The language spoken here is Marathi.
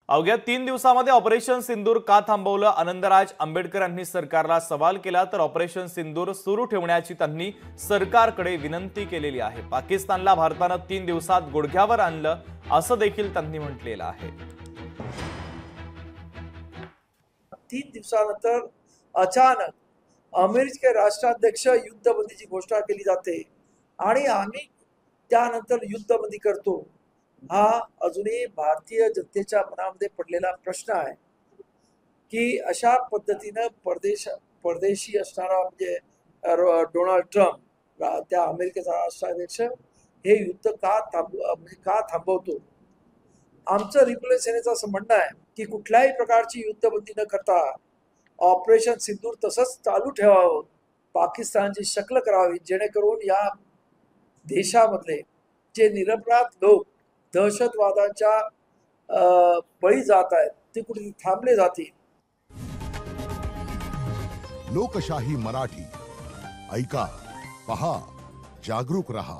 अवघ्या 3 दिवसांमध्ये ऑपरेशन सिंदूर का थांबवलं? आनंदराज आंबेडकर यांनी सरकारला सवाल केला, तर ऑपरेशन सिंदूर सुरू ठेवण्याची त्यांनी सरकारकडे विनंती केलेली आहे। पाकिस्तानला भारताने 3 दिवसात गुडघ्यावर आणलं असं देखील त्यांनी म्हटलेलं आहे। 3 दिवसानंतर अचानक अमेरिकेचे राष्ट्राध्यक्ष युद्धबंदीची घोषणा केली जाते आणि आम्ही त्यानंतर युद्धबंदी करतो। हा अजूनही भारतीय जनतेच्या मनामध्ये पडलेला प्रश्न आहे की अशा पद्धतीने परदेशी असणारा म्हणजे डोनाल्ड ट्रम्प त्या अमेरिकेचा राष्ट्राध्यक्ष हे युद्ध का थांबवतो। आमचं रिपब्लिकन सेनेचं असं म्हणणं आहे की कुठल्याही प्रकारची युद्धबंदी न करता ऑपरेशन सिंदूर तसंच चालू ठेवावं, पाकिस्तानची शक्ल करावी, जेणेकरून या देशामधले जे निरपराध लोक दहशतवादाच्या बळी जात आहेत ते कुठे थांबले जातील। लोकशाही मराठी ऐका, पहा, जागरूक रहा।